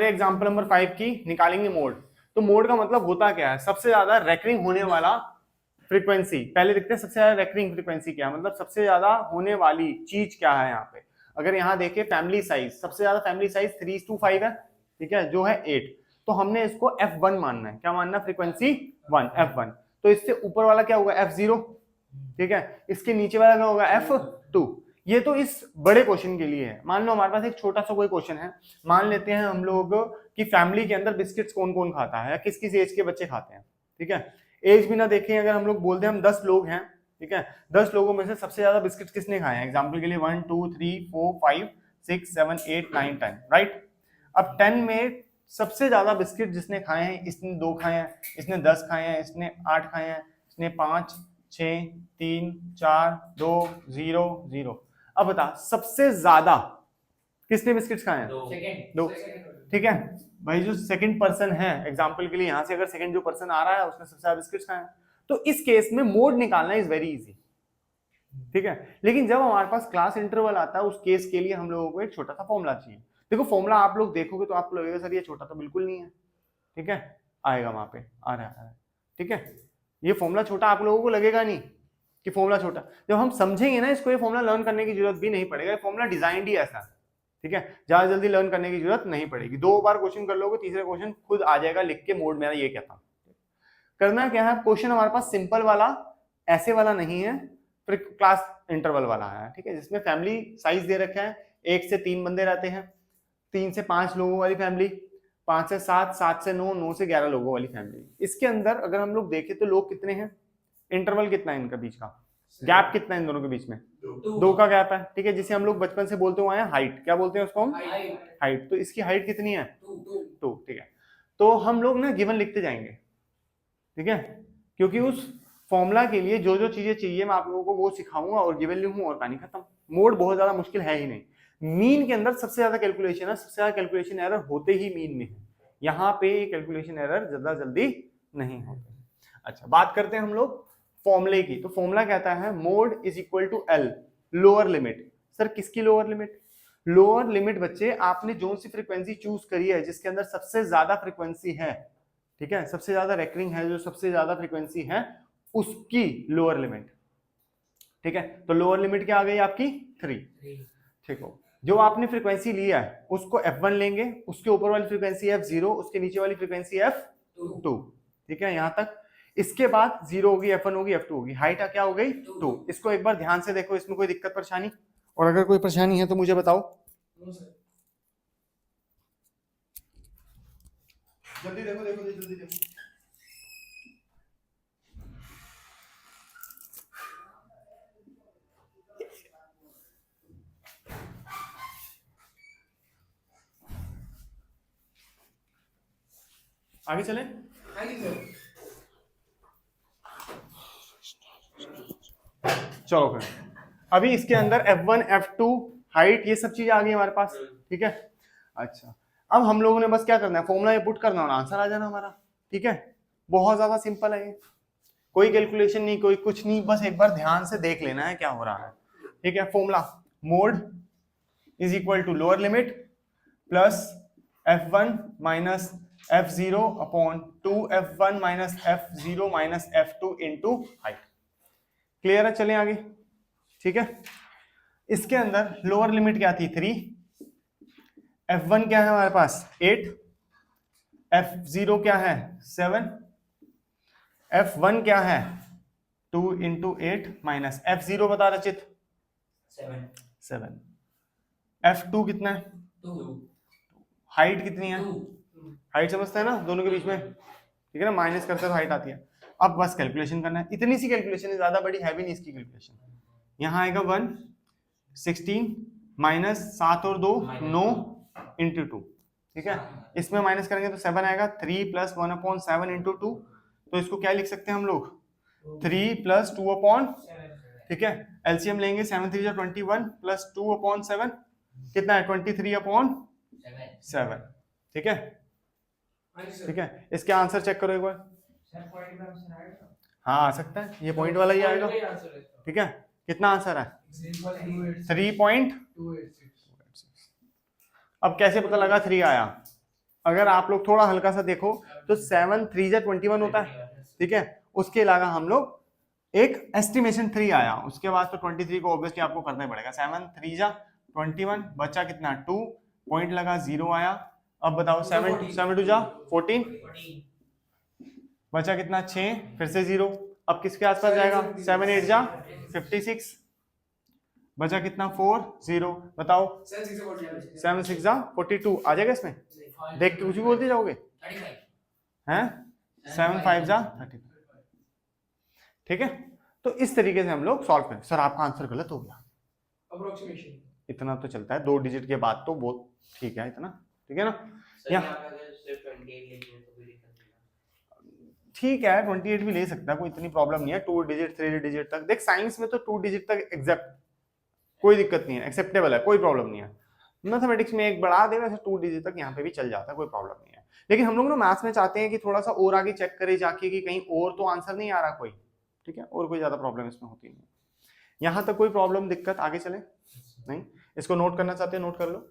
Example number 5 की निकालेंगे mode. तो मोड का मतलब होता क्या है, सबसे ज्यादा रेकरिंग होने वाला फ्रीक्वेंसी। पहले देखते हैं सबसे ज्यादा रेकरिंग फ्रीक्वेंसी क्या है, मतलब सबसे ज्यादा होने वाली चीज क्या है यहाँ पे। अगर यहाँ देखें फैमिली साइज, सबसे ज्यादा फैमिली साइज 3:5 है, ठीक है, जो है 8। तो हमने इसको F1 मानना है। क्या मानना है? Frequency 1, F1। तो इससे ऊपर वाला क्या होगा? F0, ठीक है। इसके नीचे वाला क्या होगा? F2। ये तो इस बड़े क्वेश्चन के लिए है। मान लो हमारे पास एक छोटा सा कोई क्वेश्चन है, मान लेते हैं हम लोग कि फैमिली के अंदर बिस्किट्स कौन कौन खाता है, किस किस एज के बच्चे खाते हैं, ठीक है। एज भी ना देखें, अगर हम लोग बोलते हैं हम 10 लोग हैं, ठीक है, 10 लोगों में से सबसे ज्यादा बिस्किट किसने खाए हैं? एग्जाम्पल के लिए 1 2 3 4 5 6 7 8 9 10, राइट। अब 10 में सबसे ज्यादा बिस्किट जिसने खाए हैं, इसने 2 खाए हैं, इसने 10 खाए हैं, इसने 8 खाए हैं, इसने 5 6 3 4 2 0 0। अब बता सबसे ज्यादा किसने बिस्किट्स खाए हैं? दो, ठीक है भाई। जो सेकंड पर्सन है, एग्जांपल के लिए यहां से अगर सेकंड जो पर्सन आ रहा है उसने सबसे ज्यादा बिस्किट्स खाए हैं, तो इस केस में मोड निकालना इज वेरी इजी, ठीक है। लेकिन जब हमारे पास क्लास इंटरवल आता है, उस केस के लिए हम लोगों को एक छोटा सा फॉर्मूला चाहिए। देखो फॉर्मूला आप लोग देखोगे तो आपको लगेगा सर ये छोटा तो बिल्कुल नहीं है, ठीक है, आएगा वहां पे, आ रहा है, ठीक है। ये फॉर्मूला छोटा आप लोगों को लगेगा नहीं कि फॉर्मूला छोटा, जब हम समझेंगे ना इसको, ये फॉर्मूला लर्न करने की जरूरत भी नहीं पड़ेगा। ये फॉर्मूला डिजाइन ही ऐसा, ठीक है, ज्यादा जल्दी लर्न करने की जरूरत नहीं पड़ेगी। 2 बार क्वेश्चन कर लोगे, तीसरा क्वेश्चन खुद आ जाएगा लिख के, मोड मेरा ये क्या था। करना क्या है, क्वेश्चन हमारे पास सिंपल वाला ऐसे वाला नहीं है, फिर क्लास इंटरवल वाला है, ठीक है, जिसमें फैमिली साइज दे रखा है। 1 से 3 बंदे रहते हैं, 3 से 5 लोगों वाली फैमिली, 5 से 7, 7 से 9, 9 से 11 लोगों वाली फैमिली। इसके अंदर अगर हम लोग देखें तो लोग कितने हैं, इंटरवल कितना है इनका बीच का, गैप कितना है इन दोनों के बीच में? 2 का गैप है, ठीक है, जिसे हम लोग बचपन से बोलते हुए हैं हाइट। क्या बोलते हैं उसको हम? हाइट। तो इसकी हाइट कितनी है? 2, ठीक है। तो हम लोग ना गिवन लिखते जाएंगे, ठीक है, क्योंकि उस फॉर्मूला के लिए जो जो चीजें चाहिए मैं आप लोगों को वो सिखाऊंगा और गिवन लिखूंगा और कहानी खत्म। मोड बहुत ज्यादा मुश्किल है ही नहीं। मीन के अंदर सबसे ज्यादा कैलकुलेशन है, सबसे ज्यादा कैलकुलेशन एरर होते ही मीन में है। यहाँ पे कैलकुलेशन एरर ज्यादा जल्दी नहीं होते। अच्छा, बात करते हैं हम लोग फॉर्मूले की। तो फॉर्मूला कहता है mode is equal to L, lower limit. Sir किसकी लोअर लिमिट? लोअर लिमिट बच्चे आपने जो सी फ्रीक्वेंसी चूज करी है जिसके अंदर सबसे ज्यादा फ्रीक्वेंसी है, ठीक है, सबसे ज्यादा रेकरिंग है, जो सबसे ज्यादा फ्रीक्वेंसी है उसकी लोअर लिमिट, ठीक है। तो लोअर लिमिट क्या आ गई आपकी? 3, ठीक हो। जो आपने फ्रीक्वेंसी लिया है उसको F1 लेंगे, उसके ऊपर वाली फ्रीक्वेंसी F0, उसके नीचे वाली फ्रीक्वेंसी F2, ठीक है, यहां तक। इसके बाद 0 होगी, F1 होगी, F2 होगी, हाइट क्या हो गई? 2। इसको एक बार ध्यान से देखो, इसमें कोई दिक्कत परेशानी, और अगर कोई परेशानी है तो मुझे बताओ। जल्दी देखो, देखो जल्दी देखो। आगे चले। चलो फिर अभी इसके अंदर F1 F2 हाइट ये सब चीज आ गई हमारे पास, ठीक है। अच्छा, अब हम लोगों ने बस क्या करना है, फॉर्मूला ये पुट करना और आंसर आ जाना हमारा, ठीक है। बहुत ज्यादा सिंपल है ये, कोई कैलकुलेशन नहीं, कोई कुछ नहीं, बस एक बार ध्यान से देख लेना है क्या हो रहा है, ठीक है। Formula mode is equal to lower limit plus F1 minus F0 upon 2F1 minus F0 minus F2 into height. Clear है? चले आगे, ठीक है। इसके अंदर लोअर लिमिट क्या थी? 3, F1 क्या है हमारे पास? 8, F0 क्या है? 7, F1 क्या है? 2 इंटू 8 माइनस F0 बता रचित? 7। F2 कितना है? 2। हाइट कितनी है? हाइट समझते हैं ना दोनों के बीच में, ठीक है ना, माइनस करते हैं तो हाइट आती है। अब बस कैलकुलेशन करना है, इतनी सी कैलकुलेशन है, ज्यादा बड़ी है भी नहीं इसकी कैलकुलेशन। यहाँ आएगा 1 16 माइनस 7 और 2 9 इंटू 2, ठीक है। इसमें माइनस करेंगे तो 7 आएगा। 3 प्लस 1 अपॉन 7 इंटू 2, तो इसको क्या लिख सकते हैं हम लोग? 3 प्लस 2 अपॉन, ठीक है, एलसीएम लेंगे 7 3 21 प्लस 2 अपॉन 7 कितना है? 23 अपॉन 7, ठीक है, ठीक है। इसके आंसर चेक करो एक बार। हाँ आ सकता है, ये पॉइंट वाला ही आएगा, ठीक है। कितना आंसर है? 3.286। अब कैसे पता लगा 3 आया? अगर आप लोग थोड़ा हल्का सा देखो तो 7 3 जा 21 होता है, ठीक है। उसके अलावा हम लोग एक एस्टिमेशन 3 आया, उसके बाद तो 23 को ऑब्वियसली आपको करना ही पड़ेगा। 7 3 जा 21, बचा कितना 2, पॉइंट लगा 0 आया। अब बताओ 7 2 जा 14, बचा कितना 6, फिर से 0। अब किसके आसपास जाएगा? 7 8 जा 56, बचा कितना 4 0। बताओ 7 6 जा 42 आ जाएगा इसमें? देख के कुछ भी बोलते जाओगे हैं? 7 5 जा 35, ठीक है। तो इस तरीके से हम लोग सॉल्व करें। सर आपका आंसर गलत हो गया, अप्रोक्सीमेशन इतना तो चलता है 2 डिजिट के बाद तो बहुत ठीक है, इतना ठीक है ना। या ठीक है 28 भी ले सकता है, कोई इतनी प्रॉब्लम नहीं है। 2 डिजिट 3 डिजिट तक देख, साइंस में तो 2 डिजिट तक एग्जेप्ट, कोई दिक्कत नहीं है, एक्सेप्टेबल है, कोई प्रॉब्लम नहीं है। मैथमेटिक्स में एक बढ़ा दे, वैसे 2 डिजिट तक यहाँ पे भी चल जाता है, कोई प्रॉब्लम नहीं है। लेकिन हम लोग ना मैथ्स में चाहते हैं कि थोड़ा सा और आगे चेक करे जाके कि कहीं और तो आंसर नहीं आ रहा कोई, ठीक है, और कोई ज्यादा प्रॉब्लम इसमें होती नहीं है। यहाँ तक कोई प्रॉब्लम दिक्कत, आगे चले नहीं। इसको नोट करना चाहते हैं, नोट कर लो।